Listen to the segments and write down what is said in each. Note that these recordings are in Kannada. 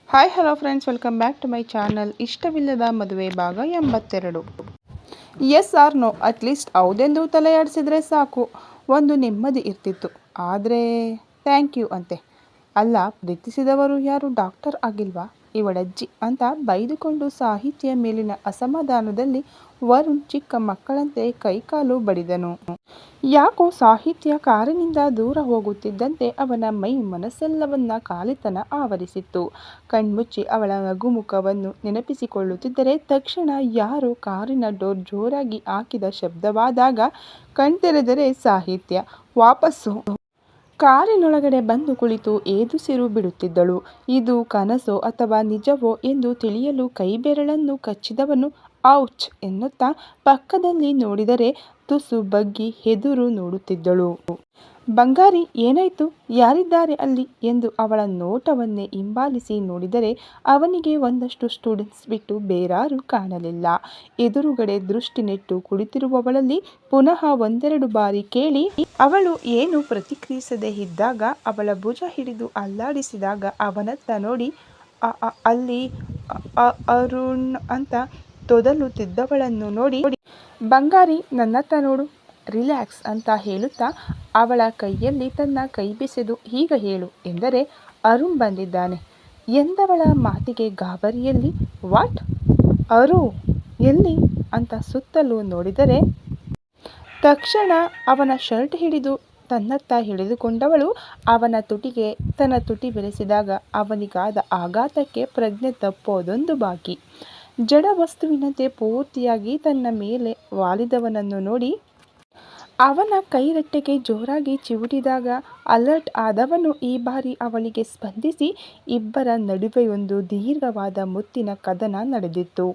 Hi hello friends, welcome back to my channel. ಇಷ್ಟವಿಲ್ಲದ ಮದುವೆ ಭಾಗ 82. ಎಸ್ ಆರ್ ನೋ, ಅಟ್ಲೀಸ್ಟ್ ಹೌದೆಂದು ತಲೆಯಾಡಿಸಿದ್ರೆ ಸಾಕು, ಒಂದು ನೆಮ್ಮದಿ ಇರ್ತಿತ್ತು. ಆದರೆ ಥ್ಯಾಂಕ್ ಯು ಅಂತೆ. ಅಲ್ಲ, ಪ್ರೀತಿಸಿದವರು ಯಾರು ಡಾಕ್ಟರ್ ಆಗಿಲ್ವಾ ಇವಳಜ್ಜಿ ಅಂತ ಬೈದುಕೊಂಡು ಸಾಹಿತ್ಯ ಮೇಲಿನ ಅಸಮಾಧಾನದಲ್ಲಿ ವರುಣ್ ಚಿಕ್ಕ ಮಕ್ಕಳಂತೆ ಕೈಕಾಲು ಬಡಿದನು. ಯಾಕೋ ಸಾಹಿತ್ಯ ಕಾರಿನಿಂದ ದೂರ ಹೋಗುತ್ತಿದ್ದಂತೆ ಅವನ ಮೈ ಮನಸ್ಸೆಲ್ಲವನ್ನ ಖಾಲಿತನ ಆವರಿಸಿತ್ತು. ಕಣ್ಮುಚ್ಚಿ ಅವಳ ನಗುಮುಖವನ್ನು ನೆನಪಿಸಿಕೊಳ್ಳುತ್ತಿದ್ದರೆ ತಕ್ಷಣ ಯಾರೋ ಕಾರಿನ ಡೋರ್ ಜೋರಾಗಿ ಹಾಕಿದ ಶಬ್ದವಾದಾಗ ಕಣ್ತೆರೆದರೆ ಸಾಹಿತ್ಯ ವಾಪಸ್ಸು ಕಾರಿನೊಳಗಡೆ ಬಂದು ಕುಳಿತು ಏದುಸಿರು ಬಿಡುತ್ತಿದ್ದಳು. ಇದು ಕನಸೋ ಅಥವಾ ನಿಜವೋ ಎಂದು ತಿಳಿಯಲು ಕೈಬೆರಳನ್ನು ಕಚ್ಚಿದವನು ಔಚ್ ಎನ್ನುತ್ತಾ ಪಕ್ಕದಲ್ಲಿ ನೋಡಿದರೆ ತುಸು ಬಗ್ಗಿ ಎದುರು ನೋಡುತ್ತಿದ್ದಳು. ಬಂಗಾರಿ, ಏನಾಯ್ತು? ಯಾರಿದ್ದಾರೆ ಅಲ್ಲಿ ಎಂದು ಅವಳ ನೋಟವನ್ನೇ ಹಿಂಬಾಲಿಸಿ ನೋಡಿದರೆ ಅವನಿಗೆ ಒಂದಷ್ಟು ಸ್ಟೂಡೆಂಟ್ಸ್ ಬಿಟ್ಟು ಬೇರಾರೂ ಕಾಣಲಿಲ್ಲ. ಎದುರುಗಡೆ ದೃಷ್ಟಿ ನೆಟ್ಟು ಕುಳಿತಿರುವವಳಲ್ಲಿ ಪುನಃ ಒಂದೆರಡು ಬಾರಿ ಕೇಳಿ ಅವಳು ಏನು ಪ್ರತಿಕ್ರಿಯಿಸದೇ ಇದ್ದಾಗ ಅವಳ ಭುಜ ಹಿಡಿದು ಅಲ್ಲಾಡಿಸಿದಾಗ ಅವನತ್ತ ನೋಡಿ ಅಲ್ಲಿ ಅರುಣ್ ಅಂತ ತೊದಲುತ್ತಿದ್ದವಳನ್ನು ನೋಡಿ, ಬಂಗಾರಿ ನನ್ನತ್ತ ನೋಡು, ರಿಲ್ಯಾಕ್ಸ್ ಅಂತ ಹೇಳುತ್ತಾ ಅವಳ ಕೈಯಲ್ಲಿ ತನ್ನ ಕೈ ಬೆಸೆದು ಈಗ ಹೇಳು ಎಂದರೆ ಅರುಣ್ ಬಂದಿದ್ದಾನೆ ಎಂದವಳ ಮಾತಿಗೆ ಗಾಬರಿಯಲ್ಲಿ ವಾಟ್, ಅರು ಎಲ್ಲಿ ಅಂತ ಸುತ್ತಲೂ ನೋಡಿದರೆ ತಕ್ಷಣ ಅವನ ಶರ್ಟ್ ಹಿಡಿದು ತನ್ನತ್ತ ಎಳೆದುಕೊಂಡವಳು ಅವನ ತುಟಿಗೆ ತನ್ನ ತುಟಿ ಬೆರೆಸಿದಾಗ ಅವನಿಗಾದ ಆಘಾತಕ್ಕೆ ಪ್ರಜ್ಞೆ ತಪ್ಪೋದೊಂದು ಬಾಕಿ. ಜಡ ವಸ್ತುವಿನಂತೆ ಪೂರ್ತಿಯಾಗಿ ತನ್ನ ಮೇಲೆ ವಾಲಿದವನನ್ನು ನೋಡಿ ಅವನ ಕೈರೆಟ್ಟೆಗೆ ಜೋರಾಗಿ ಚಿವುಟಿದಾಗ ಅಲರ್ಟ್ ಆದವನು ಈ ಬಾರಿ ಅವಳಿಗೆ ಸ್ಪಂದಿಸಿ ಇಬ್ಬರ ನಡುವೆಯೊಂದು ದೀರ್ಘವಾದ ಮುತ್ತಿನ ಕದನ ನಡೆದಿತ್ತು.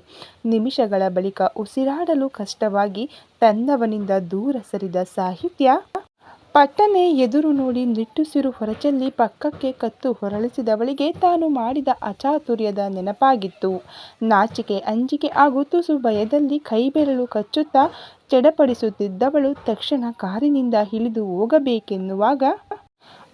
ನಿಮಿಷಗಳ ಬಳಿಕ ಉಸಿರಾಡಲು ಕಷ್ಟವಾಗಿ ತನ್ನವನಿಂದ ದೂರ ಸರಿದ ಸಾಹಿತ್ಯ ಪಟ್ಟನೆ ಎದುರು ನೋಡಿ ನಿಟ್ಟುಸಿರು ಹೊರಚೆಲ್ಲಿ ಪಕ್ಕಕ್ಕೆ ಕತ್ತು ಹೊರಳಿಸಿದವಳಿಗೆ ತಾನು ಮಾಡಿದ ಅಚಾತುರ್ಯದ ನೆನಪಾಗಿತ್ತು. ನಾಚಿಕೆ, ಅಂಜಿಕೆ ಹಾಗೂ ತುಸು ಭಯದಲ್ಲಿ ಕೈಬೆರಳು ಕಚ್ಚುತ್ತಾ ಚಡಪಡಿಸುತ್ತಿದ್ದವಳು ತಕ್ಷಣ ಕಾರಿನಿಂದ ಇಳಿದು ಹೋಗಬೇಕೆನ್ನುವಾಗ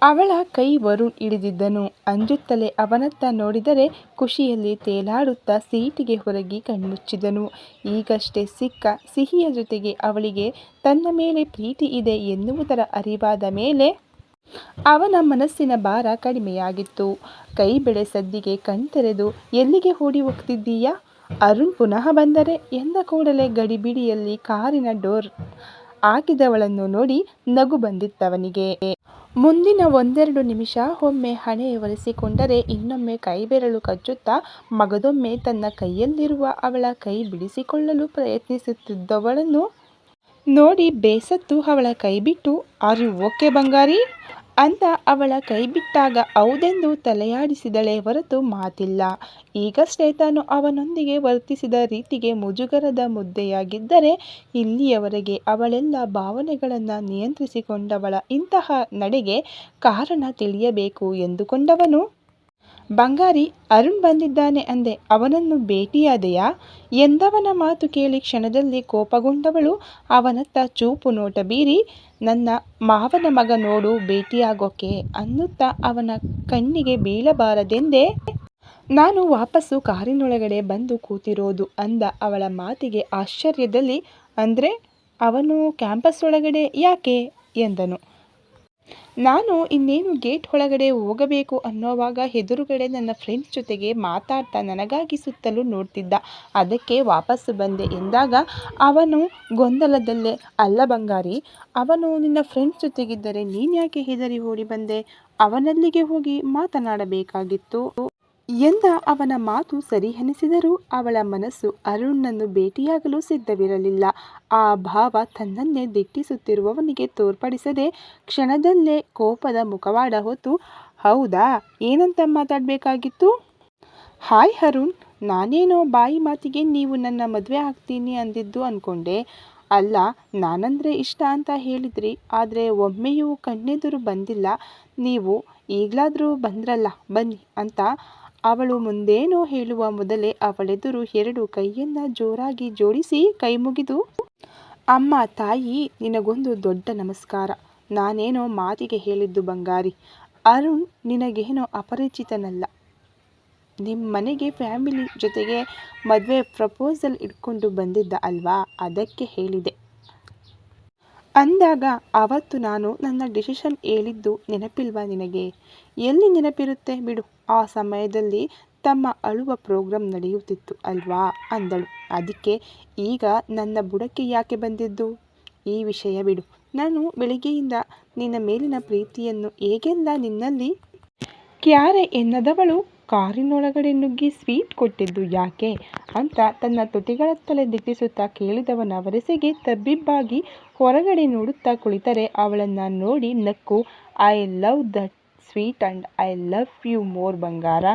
ಅವಳ ಕೈ ವರುಣ್ ಹಿಡಿದಿದ್ದನು. ಅಂಜುತ್ತಲೇ ಅವನತ್ತ ನೋಡಿದರೆ ಖುಷಿಯಲ್ಲಿ ತೇಲಾಡುತ್ತಾ ಸೀಟಿಗೆ ಹೊರಗಿ ಕಣ್ಮುಚ್ಚಿದನು. ಈಗಷ್ಟೇ ಸಿಕ್ಕ ಸಿಹಿಯ ಜೊತೆಗೆ ಅವಳಿಗೆ ತನ್ನ ಮೇಲೆ ಪ್ರೀತಿ ಇದೆ ಎನ್ನುವುದರ ಅರಿವಾದ ಮೇಲೆ ಅವನ ಮನಸ್ಸಿನ ಭಾರ ಕಡಿಮೆಯಾಗಿತ್ತು. ಕೈ ಬೆಳೆ ಸದ್ದಿಗೆ ಕಣ್ತೆರೆದು ಎಲ್ಲಿಗೆ ಓಡಿ ಹೋಗ್ತಿದ್ದೀಯಾ, ಅರುಣ್ ಪುನಃ ಬಂದರೆ ಎಂದ ಕೂಡಲೇ ಗಡಿಬಿಡಿಯಲ್ಲಿ ಕಾರಿನ ಡೋರ್ ಹಾಕಿದವಳನ್ನು ನೋಡಿ ನಗು ಬಂದಿತ್ತವನಿಗೆ. ಮುಂದಿನ ಒಂದೆರಡು ನಿಮಿಷ ಒಮ್ಮೆ ಹಣೆ ಒರೆಸಿಕೊಂಡರೆ ಇನ್ನೊಮ್ಮೆ ಕೈಬೆರಳು ಕಚ್ಚುತ್ತಾ ಮಗದೊಮ್ಮೆ ತನ್ನ ಕೈಯಲ್ಲಿರುವ ಅವಳ ಕೈ ಬಿಡಿಸಿಕೊಳ್ಳಲು ಪ್ರಯತ್ನಿಸುತ್ತಿದ್ದವಳನ್ನು ನೋಡಿ ಬೇಸತ್ತು ಅವಳ ಕೈಬಿಟ್ಟು ಆರ್ ಯು ಓಕೆ ಬಂಗಾರಿ ಅಂತ ಅವಳ ಕೈ ಬಿಟ್ಟಾಗ ಹೌದೆಂದು ತಲೆಯಾಡಿಸಿದಳೇ ಹೊರತು ಮಾತಿಲ್ಲ. ಈಗಷ್ಟೇ ತಾನು ಅವನೊಂದಿಗೆ ವರ್ತಿಸಿದ ರೀತಿಗೆ ಮುಜುಗರದ ಮುದ್ದೆಯಾಗಿದ್ದರೆ ಇಲ್ಲಿಯವರೆಗೆ ಅವಳೆಲ್ಲ ಭಾವನೆಗಳನ್ನು ನಿಯಂತ್ರಿಸಿಕೊಂಡವಳ ಇಂತಹ ನಡೆಗೆ ಕಾರಣ ತಿಳಿಯಬೇಕು ಎಂದುಕೊಂಡವನು ಬಂಗಾರಿ, ಅರುಣ್ ಬಂದಿದ್ದಾನೆ ಅಂದೆ, ಅವನನ್ನು ಭೇಟಿಯಾದೆಯಾ ಎಂದವನ ಮಾತು ಕೇಳಿ ಕ್ಷಣದಲ್ಲಿ ಕೋಪಗೊಂಡವಳು ಅವನತ್ತ ಚೂಪು ನೋಟ ಬೀರಿ ನನ್ನ ಮಾವನ ಮಗ ನೋಡು ಭೇಟಿಯಾಗೋಕೆ ಅನ್ನುತ್ತಾ ಅವನ ಕಣ್ಣಿಗೆ ಬೀಳಬಾರದೆಂದೇ ನಾನು ವಾಪಸ್ಸು ಕಾರಿನೊಳಗಡೆ ಬಂದು ಕೂತಿರೋದು ಅಂದ. ಅವಳ ಮಾತಿಗೆ ಆಶ್ಚರ್ಯದಲ್ಲಿ ಅಂದ್ರೆ ಅವನು ಕ್ಯಾಂಪಸ್ ಒಳಗಡೆ ಯಾಕೆ ಎಂದನು. ನಾನು ಇನ್ನೇನು ಗೇಟ್ ಒಳಗಡೆ ಹೋಗಬೇಕು ಅನ್ನೋವಾಗ ಎದುರುಗಡೆ ನನ್ನ ಫ್ರೆಂಡ್ಸ್ ಜೊತೆಗೆ ಮಾತಾಡ್ತಾ ನನಗಾಗಿ ಸುತ್ತಲೂ ನೋಡ್ತಿದ್ದ, ಅದಕ್ಕೆ ವಾಪಸ್ಸು ಬಂದೆ ಎಂದಾಗ ಅವನು ಗೊಂದಲದಲ್ಲೇ ಅಲ್ಲ ಬಂಗಾರಿ, ಅವನು ನಿನ್ನ ಫ್ರೆಂಡ್ಸ್ ಜೊತೆಗಿದ್ದರೆ ನೀನ್ಯಾಕೆ ಹೆದರಿ ಓಡಿ ಬಂದೆ, ಅವನಲ್ಲಿಗೆ ಹೋಗಿ ಮಾತನಾಡಬೇಕಾಗಿತ್ತು ಎಂದ. ಅವನ ಮಾತು ಸರಿ ಎನಿಸಿದರೂ ಅವಳ ಮನಸ್ಸು ಅರುಣ್ಣನ್ನು ಭೇಟಿಯಾಗಲು ಸಿದ್ಧವಿರಲಿಲ್ಲ. ಆ ಭಾವ ತನ್ನನ್ನೇ ದಿಟ್ಟಿಸುತ್ತಿರುವವನಿಗೆ ತೋರ್ಪಡಿಸದೆ ಕ್ಷಣದಲ್ಲೇ ಕೋಪದ ಮುಖವಾಡ ಹೊತ್ತು ಹೌದಾ, ಏನಂತ ಮಾತಾಡಬೇಕಾಗಿತ್ತು? ಹಾಯ್ ಅರುಣ್, ನಾನೇನೋ ಬಾಯಿ ಮಾತಿಗೆ ನೀವು ನನ್ನ ಮದುವೆ ಆಗ್ತೀನಿ ಅಂದಿದ್ದು ಅಂದ್ಕೊಂಡೆ. ಅಲ್ಲ, ನಾನಂದ್ರೆ ಇಷ್ಟ ಅಂತ ಹೇಳಿದ್ರಿ, ಆದರೆ ಒಮ್ಮೆಯೂ ಕಣ್ಣೆದುರು ಬಂದಿಲ್ಲ ನೀವು, ಈಗಲಾದರೂ ಬಂದ್ರಲ್ಲ ಬನ್ನಿ ಅಂತ ಅವಳು ಮುಂದೇನೋ ಹೇಳುವ ಮೊದಲೇ ಅವಳೆದುರು ಎರಡು ಕೈಯನ್ನ ಜೋರಾಗಿ ಜೋಡಿಸಿ ಕೈಮುಗಿದು ಅಮ್ಮ ತಾಯಿ ನಿನಗೊಂದು ದೊಡ್ಡ ನಮಸ್ಕಾರ, ನಾನೇನೋ ಮಾತಿಗೆ ಹೇಳಿದ್ದು ಬಂಗಾರಿ, ಅರುಣ್ ನಿನಗೇನೋ ಅಪರಿಚಿತನಲ್ಲ ನಿಮ್ಮ ಮನೆಗೆ ಫ್ಯಾಮಿಲಿ ಜೊತೆಗೆ ಮದುವೆ ಪ್ರಪೋಸಲ್ ಇಟ್ಕೊಂಡು ಬಂದಿದ್ದ ಅಲ್ವಾ, ಅದಕ್ಕೆ ಹೇಳಿದೆ ಅಂದಾಗ ಅವತ್ತು ನಾನು ನನ್ನ ಡಿಸಿಷನ್ ಹೇಳಿದ್ದು ನೆನಪಿಲ್ವಾ ನಿನಗೆ? ಎಲ್ಲಿ ನೆನಪಿರುತ್ತೆ ಬಿಡು, ಆ ಸಮಯದಲ್ಲಿ ತಮ್ಮ ಅಳುವ ಪ್ರೋಗ್ರಾಂ ನಡೆಯುತ್ತಿತ್ತು ಅಲ್ವಾ ಅಂದಳು. ಅದಕ್ಕೆ ಈಗ ನನ್ನ ಬುಡಕ್ಕೆ ಯಾಕೆ ಬಂದಿದ್ದು? ಈ ವಿಷಯ ಬಿಡು. ನಾನು ಬೆಳಿಗ್ಗೆಯಿಂದ ನಿನ್ನ ಮೇಲಿನ ಪ್ರೀತಿಯನ್ನು ಹೇಗೆಲ್ಲ ನಿನ್ನಲ್ಲಿ ಕ್ಯಾರೆ ಎನ್ನದವಳು ಕಾರಿನೊಳಗಡೆ ನುಗ್ಗಿ ಸ್ವೀಟ್ ಕೊಟ್ಟಿದ್ದು ಯಾಕೆ ಅಂತ ತನ್ನ ತುಟಿಗಳತ್ತಲೇ ದಿಟ್ಟಿಸುತ್ತಾ ಕೇಳಿದವನ ವರಸೆಗೆ ತಬ್ಬಿಬ್ಬಾಗಿ ಹೊರಗಡೆ ನೋಡುತ್ತಾ ಕುಳಿತರೆ ಅವಳನ್ನು ನೋಡಿ ನಕ್ಕು, I love that sweet and I love you more ಬಂಗಾರ.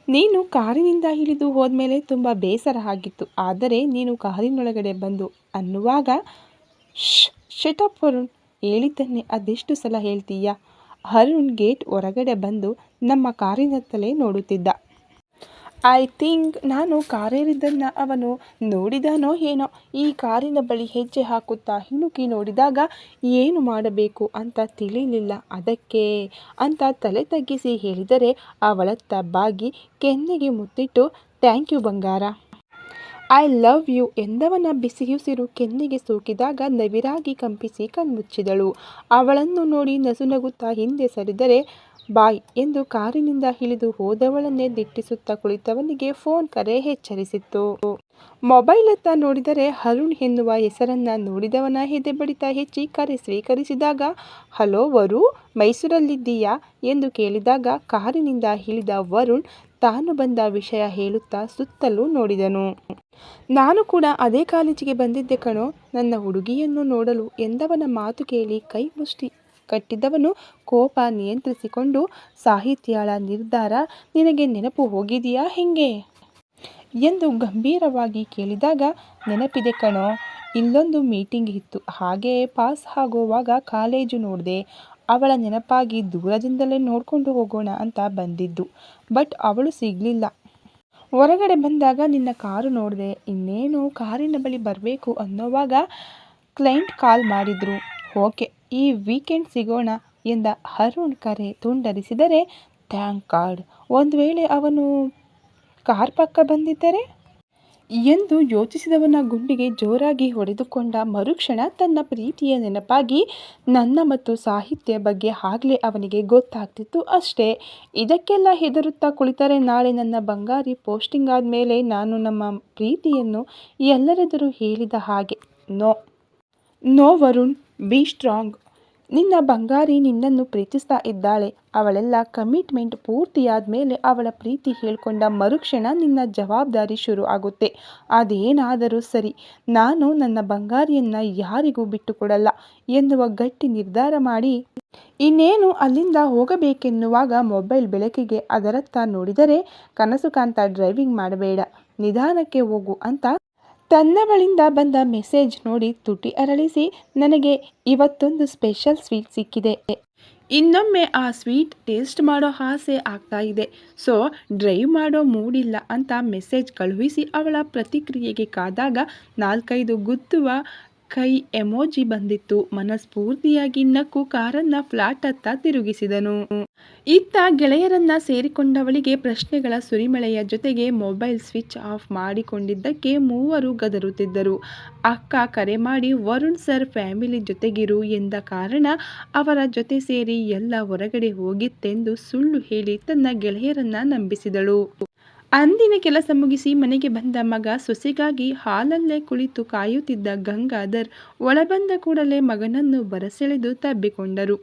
ನೀನು ಕಾರಿನಿಂದ ಇಳಿದು ಹೋದ್ಮೇಲೆ ತುಂಬ ಬೇಸರ ಆಗಿತ್ತು. ಆದರೆ ನೀನು ಕಾರಿನೊಳಗಡೆ ಬಂದು ಅನ್ನುವಾಗ ಶಟಪ್ ವರುಣ್, ಹೇಳಿದ್ದನ್ನೇ ಅದೆಷ್ಟು ಸಲ ಹೇಳ್ತೀಯಾ? ಅರುಣ್ ಗೇಟ್ ಹೊರಗಡೆ ಬಂದು ನಮ್ಮ ಕಾರಿನತ್ತಲೇ ನೋಡುತ್ತಿದ್ದ. ಐ ಥಿಂಕ್ ನಾನು ಕಾರೇರಿದ್ದನ್ನು ಅವನು ನೋಡಿದಾನೋ ಏನೋ. ಈ ಕಾರಿನ ಬಳಿ ಹೆಜ್ಜೆ ಹಾಕುತ್ತಾ ಹಿಣುಕಿ ನೋಡಿದಾಗ ಏನು ಮಾಡಬೇಕು ಅಂತ ತಿಳಿಲಿಲ್ಲ, ಅದಕ್ಕೆ ಅಂತ ತಲೆ ತಗ್ಗಿಸಿ ಹೇಳಿದರೆ ಅವಳತ್ತ ಬಾಗಿ ಕೆನ್ನೆಗೆ ಮುತ್ತಿಟ್ಟು ಥ್ಯಾಂಕ್ ಯು ಬಂಗಾರ, ಐ ಲವ್ ಯು ಎಂದವನ ಬಿಸಿಯುಸಿರು ಕೆನ್ನೆಗೆ ಸೋಕಿದಾಗ ನವಿರಾಗಿ ಕಂಪಿಸಿ ಕಣ್ಮುಚ್ಚಿದಳು. ಅವಳನ್ನು ನೋಡಿ ನಸುನಗುತ್ತಾ ಹಿಂದೆ ಸರಿದರೆ ಬಾಯ್ ಎಂದು ಕಾರಿನಿಂದ ಇಳಿದು ಹೋದವಳನ್ನೇ ದಿಟ್ಟಿಸುತ್ತಾ ಕುಳಿತವನಿಗೆ ಫೋನ್ ಕರೆ ಎಚ್ಚರಿಸಿತ್ತು. ಮೊಬೈಲತ್ತ ನೋಡಿದರೆ ಅರುಣ್ ಎನ್ನುವ ಹೆಸರನ್ನ ನೋಡಿದವನ ಎದೆ ಬಡಿತ ಹೆಚ್ಚಿ ಕರೆ ಸ್ವೀಕರಿಸಿದಾಗ, ಹಲೋ ವರು, ಮೈಸೂರಲ್ಲಿದ್ದೀಯಾ ಎಂದು ಕೇಳಿದಾಗ ಕಾರಿನಿಂದ ಇಳಿದ ವರುಣ್ ತಾನು ಬಂದ ವಿಷಯ ಹೇಳುತ್ತಾ ಸುತ್ತಲೂ ನೋಡಿದನು. ನಾನು ಕೂಡ ಅದೇ ಕಾಲೇಜಿಗೆ ಬಂದಿದ್ದೆ ಕಣೋ, ನನ್ನ ಹುಡುಗಿಯನ್ನು ನೋಡಲು ಎಂದವನ ಮಾತು ಕೇಳಿ ಕೈ ಮುಷ್ಟಿ ಕಟ್ಟಿದವನು ಕೋಪ ನಿಯಂತ್ರಿಸಿಕೊಂಡು, ಸಾಹಿತ್ಯಾಳ ನಿರ್ಧಾರ ನಿನಗೆ ನೆನಪು ಹೋಗಿದೆಯಾ ಹೆಂಗೆ ಎಂದು ಗಂಭೀರವಾಗಿ ಕೇಳಿದಾಗ, ನೆನಪಿದೆ ಕಣೋ, ಇಲ್ಲೊಂದು ಮೀಟಿಂಗ್ ಇತ್ತು, ಹಾಗೆ ಪಾಸ್ ಆಗೋವಾಗ ಕಾಲೇಜು ನೋಡಿದೆ, ಅವಳ ನೆನಪಾಗಿ ದೂರದಿಂದಲೇ ನೋಡ್ಕೊಂಡು ಹೋಗೋಣ ಅಂತ ಬಂದಿದ್ದು, ಬಟ್ ಅವಳು ಸಿಗಲಿಲ್ಲ. ಹೊರಗಡೆ ಬಂದಾಗ ನಿನ್ನ ಕಾರು ನೋಡಿದೆ, ಇನ್ನೇನು ಕಾರಿನ ಬಳಿ ಬರಬೇಕು ಅನ್ನೋವಾಗ ಕ್ಲೈಂಟ್ ಕಾಲ್ ಮಾಡಿದ್ರು, ಓಕೆ ಈ ವೀಕೆಂಡ್ ಸಿಗೋಣ ಎಂದ ಅರುಣ್ ಕರೆ ತುಂಡರಿಸಿದರೆ, ಥ್ಯಾಂಕ್ ಗಾಡ್, ಒಂದು ವೇಳೆ ಅವನು ಕಾರ್ ಪಕ್ಕ ಬಂದಿದ್ದರೆ ಎಂದು ಯೋಚಿಸಿದವನ ಗುಂಡಿಗೆ ಜೋರಾಗಿ ಹೊಡೆದುಕೊಂಡ ಮರುಕ್ಷಣ ತನ್ನ ಪ್ರೀತಿಯ ನೆನಪಾಗಿ ನನ್ನ ಮತ್ತು ಸಾಹಿತ್ಯ ಬಗ್ಗೆ ಆಗಲೇ ಅವನಿಗೆ ಗೊತ್ತಾಗ್ತಿತ್ತು ಅಷ್ಟೇ. ಇದಕ್ಕೆಲ್ಲ ಹೆದರುತ್ತಾ ಕುಳಿತರೆ ನಾಳೆ ನನ್ನ ಬಂಗಾರಿ ಪೋಸ್ಟಿಂಗ್ ಆದಮೇಲೆ ನಾನು ನಮ್ಮ ಪ್ರೀತಿಯನ್ನು ಎಲ್ಲರೆದುರು ಹೇಳಿದ ಹಾಗೆ. ನೋ ವರುಣ್, ಬಿ ಸ್ಟ್ರಾಂಗ್, ನಿನ್ನ ಬಂಗಾರಿ ನಿನ್ನನ್ನು ಪ್ರೀತಿಸ್ತಾ ಇದ್ದಾಳೆ, ಅವಳೆಲ್ಲ ಕಮಿಟ್ಮೆಂಟ್ ಪೂರ್ತಿಯಾದ್ಮೇಲೆ ಅವಳ ಪ್ರೀತಿ ಹೇಳ್ಕೊಂಡ ಮರುಕ್ಷಣ ನಿನ್ನ ಜವಾಬ್ದಾರಿ ಶುರು ಆಗುತ್ತೆ. ಅದೇನಾದರೂ ಸರಿ, ನಾನು ನನ್ನ ಬಂಗಾರಿಯನ್ನ ಯಾರಿಗೂ ಬಿಟ್ಟುಕೊಡಲ್ಲ ಎನ್ನುವ ಗಟ್ಟಿ ನಿರ್ಧಾರ ಮಾಡಿ ಇನ್ನೇನು ಅಲ್ಲಿಂದ ಹೋಗಬೇಕೆನ್ನುವಾಗ ಮೊಬೈಲ್ ಬೆಳಕಿಗೆ ಅದರತ್ತ ನೋಡಿದರೆ, ಕನಸು ಕಾಂತ ಡ್ರೈವಿಂಗ್ ಮಾಡಬೇಡ, ನಿಧಾನಕ್ಕೆ ಹೋಗು ಅಂತ ತನ್ನವಳಿಂದ ಬಂದ ಮೆಸೇಜ್ ನೋಡಿ ತುಟಿ ಅರಳಿಸಿ, ನನಗೆ ಇವತ್ತೊಂದು ಸ್ಪೆಷಲ್ ಸ್ವೀಟ್ ಸಿಕ್ಕಿದೆ, ಇನ್ನೊಮ್ಮೆ ಆ ಸ್ವೀಟ್ ಟೇಸ್ಟ್ ಮಾಡೋ ಆಸೆ ಆಗ್ತಾ ಇದೆ, ಸೊ ಡ್ರೈವ್ ಮಾಡೋ ಮೂಡಿಲ್ಲ ಅಂತ ಮೆಸೇಜ್ ಕಳುಹಿಸಿ ಅವಳ ಪ್ರತಿಕ್ರಿಯೆಗೆ ಕಾದಾಗ 4-5 ಗುದ್ದುವ ಕೈ ಎಮೋಜಿ ಬಂದಿತ್ತು. ಮನಸ್ಫೂರ್ತಿಯಾಗಿ ನಕ್ಕು ಕಾರನ್ನ ಫ್ಲಾಟ್ ಹತ್ತ ತಿರುಗಿಸಿದನು. ಇತ್ತ ಗೆಳೆಯರನ್ನ ಸೇರಿಕೊಂಡವಳಿಗೆ ಪ್ರಶ್ನೆಗಳ ಸುರಿಮಳೆಯ ಜೊತೆಗೆ ಮೊಬೈಲ್ ಸ್ವಿಚ್ ಆಫ್ ಮಾಡಿಕೊಂಡಿದ್ದಕ್ಕೆ ಮೂವರು ಗದರುತ್ತಿದ್ದರು. ಅಕ್ಕ ಕರೆ ಮಾಡಿ ವರುಣ್ ಸರ್ ಫ್ಯಾಮಿಲಿ ಜೊತೆಗಿರು ಎಂದ ಕಾರಣ ಅವರ ಜೊತೆ ಸೇರಿ ಎಲ್ಲ ಹೊರಗಡೆ ಹೋಗಿತ್ತೆಂದು ಸುಳ್ಳು ಹೇಳಿ ತನ್ನ ಗೆಳೆಯರನ್ನ ನಂಬಿಸಿದಳು. ಅಂದಿನ ಕೆಲಸ ಮುಗಿಸಿ ಮನೆಗೆ ಬಂದ ಮಗ ಸೊಸೆಗಾಗಿ ಹಾಲಲ್ಲೇ ಕುಳಿತು ಕಾಯುತ್ತಿದ್ದ ಗಂಗಾಧರ್ ಒಳಬಂದ ಕೂಡಲೇ ಮಗನನ್ನು ಬರಸೆಳೆದು ತಬ್ಬಿಕೊಂಡರು.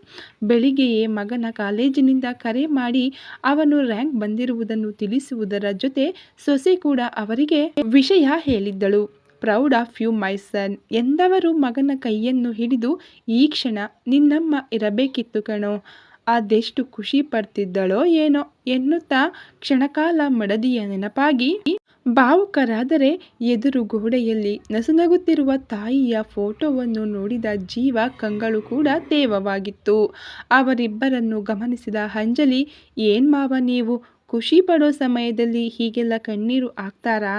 ಬೆಳಿಗ್ಗೆಯೇ ಮಗನ ಕಾಲೇಜಿನಿಂದ ಕರೆ ಮಾಡಿ ಅವನು ರ್ಯಾಂಕ್ ಬಂದಿರುವುದನ್ನು ತಿಳಿಸುವುದರ ಜೊತೆ ಸೊಸೆ ಕೂಡ ಅವರಿಗೆ ವಿಷಯ ಹೇಳಿದ್ದಳು. ಪ್ರೌಡ್ ಆಫ್ ಯು ಮೈ ಸನ್ ಎಂದವರು ಮಗನ ಕೈಯನ್ನು ಹಿಡಿದು, ಈ ಕ್ಷಣ ನಿನ್ನಮ್ಮ ಇರಬೇಕಿತ್ತು ಕಣೋ, ಅದೆಷ್ಟು ಖುಷಿ ಪಡ್ತಿದ್ದಳೋ ಏನೋ ಎನ್ನುತ್ತಾ ಕ್ಷಣಕಾಲ ಮಡದಿಯ ನೆನಪಾಗಿ ಭಾವುಕರಾದರೆ, ಎದುರು ಗೋಡೆಯಲ್ಲಿ ನಸುನಗುತ್ತಿರುವ ತಾಯಿಯ ಫೋಟೋವನ್ನು ನೋಡಿದ ಜೀವ ಕಂಗಳು ಕೂಡ ತೇವವಾಗಿತ್ತು. ಅವರಿಬ್ಬರನ್ನು ಗಮನಿಸಿದ ಅಂಜಲಿ, ಏನ್ ಮಾವ ನೀವು ಖುಷಿ ಪಡೋ ಸಮಯದಲ್ಲಿ ಹೀಗೆಲ್ಲ ಕಣ್ಣೀರು ಹಾಕ್ತಾರಾ?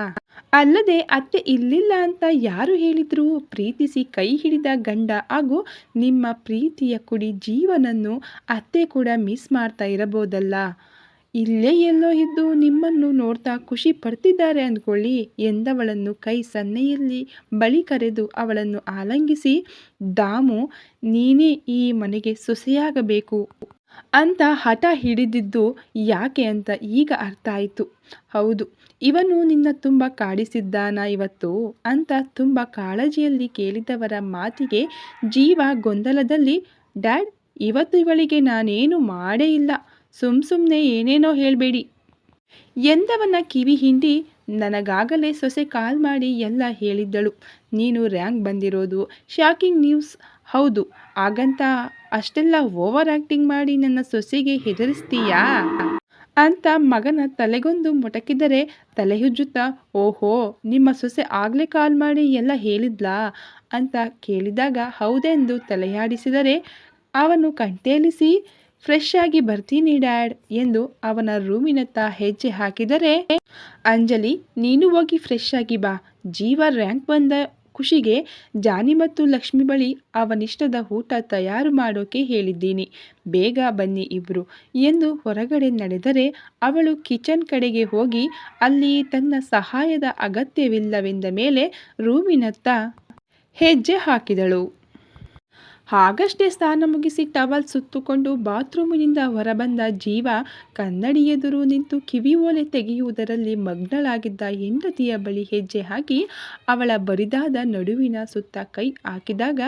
ಅಲ್ಲದೆ ಅತ್ತೆ ಇರ್ಲಿಲ್ಲ ಅಂತ ಯಾರು ಹೇಳಿದ್ರು? ಪ್ರೀತಿಸಿ ಕೈ ಹಿಡಿದ ಗಂಡ ಹಾಗೂ ನಿಮ್ಮ ಪ್ರೀತಿಯ ಕುಡಿ ಜೀವನನ್ನು ಅತ್ತೆ ಕೂಡ ಮಿಸ್ ಮಾಡ್ತಾ ಇರಬಹುದಲ್ಲ ಇಲ್ಲೇ ಎಲ್ಲೋ ಇದ್ದು ನಿಮ್ಮನ್ನು ನೋಡ್ತಾ ಖುಷಿ ಪಡ್ತಿದ್ದಾರೆ ಅಂದ್ಕೊಳ್ಳಿ ಎಂದವಳನ್ನು ಕೈ ಸನ್ನೆಯಲ್ಲಿ ಬಳಿ ಕರೆದು ಅವಳನ್ನು ಆಲಂಗಿಸಿ, ದಾಮು ನೀನೇ ಈ ಮನೆಗೆ ಸೊಸೆಯಾಗಬೇಕು ಅಂತ ಹಠ ಹಿಡಿದಿದ್ದು ಯಾಕೆ ಅಂತ ಈಗ ಅರ್ಥ ಆಯಿತು. ಹೌದು, ಇವನು ನಿನ್ನ ತುಂಬ ಕಾಡಿಸಿದ್ದಾನ ಇವತ್ತು ಅಂತ ತುಂಬ ಕಾಳಜಿಯಲ್ಲಿ ಕೇಳಿದವರ ಮಾತಿಗೆ ಜೀವ ಗೊಂದಲದಲ್ಲಿ, ಡ್ಯಾಡ್, ಇವತ್ತು ಇವಳಿಗೆ ನಾನೇನು ಮಾಡೇ ಇಲ್ಲ, ಸುಮ್ಮನೆ ಏನೇನೋ ಹೇಳಬೇಡಿ ಎಂದವನ ಕಿವಿ ಹಿಂಡಿ, ನನಗಾಗಲೇ ಸೊಸೆ ಕಾಲ್ ಮಾಡಿ ಎಲ್ಲ ಹೇಳಿದ್ದಳು. ನೀನು ರ್ಯಾಂಕ್ ಬಂದಿರೋದು ಶಾಕಿಂಗ್ ನ್ಯೂಸ್. ಹೌದು, ಹಾಗಂತ ಅಷ್ಟೆಲ್ಲ ಓವರ್ ಆ್ಯಕ್ಟಿಂಗ್ ಮಾಡಿ ನನ್ನ ಸೊಸೆಗೆ ಹೆದರಿಸ್ತೀಯಾ ಅಂತ ಮಗನ ತಲೆಗೊಂದು ಮೊಟಕಿದರೆ ತಲೆಯುಜ್ಜುತ್ತಾ, ಓಹೋ, ನಿಮ್ಮ ಸೊಸೆ ಆಗಲೇ ಕಾಲ್ ಮಾಡಿ ಎಲ್ಲ ಹೇಳಿದ್ಲಾ ಅಂತ ಕೇಳಿದಾಗ ಹೌದೆಂದು ತಲೆಯಾಡಿಸಿದರೆ ಅವನು ಕಣ್ತೇಲಿಸಿ, ಫ್ರೆಶ್ ಆಗಿ ಬರ್ತೀನಿ ಡ್ಯಾಡ್ ಎಂದು ಅವನ ರೂಮಿನತ್ತ ಹೆಜ್ಜೆ ಹಾಕಿದರೆ, ಅಂಜಲಿ, ನೀನು ಹೋಗಿ ಫ್ರೆಶ್ ಆಗಿ ಬಾ. ಜೀವ ರ್ಯಾಂಕ್ ಬಂದ ಖುಷಿಗೆ ಜಾನಿ ಮತ್ತು ಲಕ್ಷ್ಮಿ ಬಳಿ ಅವನಿಷ್ಟದ ಊಟ ತಯಾರು ಮಾಡೋಕೆ ಹೇಳಿದ್ದೀನಿ, ಬೇಗ ಬನ್ನಿ ಇಬ್ರು ಎಂದು ಹೊರಗಡೆ ನಡೆದರೆ ಅವಳು ಕಿಚನ್ ಕಡೆಗೆ ಹೋಗಿ ಅಲ್ಲಿ ತನ್ನ ಸಹಾಯದ ಅಗತ್ಯವಿಲ್ಲವೆಂದ ಮೇಲೆ ರೂಮಿನತ್ತ ಹೆಜ್ಜೆ ಹಾಕಿದಳು. ಆಗಷ್ಟೇ ಸ್ನಾನ ಮುಗಿಸಿ ಟವಲ್ ಸುತ್ತುಕೊಂಡು ಬಾತ್ರೂಮಿನಿಂದ ಹೊರಬಂದ ಜೀವ ಕನ್ನಡಿ ಎದುರು ನಿಂತು ಕಿವಿ ಓಲೆ ತೆಗೆಯುವುದರಲ್ಲಿ ಮಗ್ನಳಾಗಿದ್ದ ಹೆಂಡತಿಯ ಬಳಿ ಹೆಜ್ಜೆ ಹಾಕಿ ಅವಳ ಬರಿದಾದ ನಡುವಿನ ಸುತ್ತ ಕೈ ಹಾಕಿದಾಗ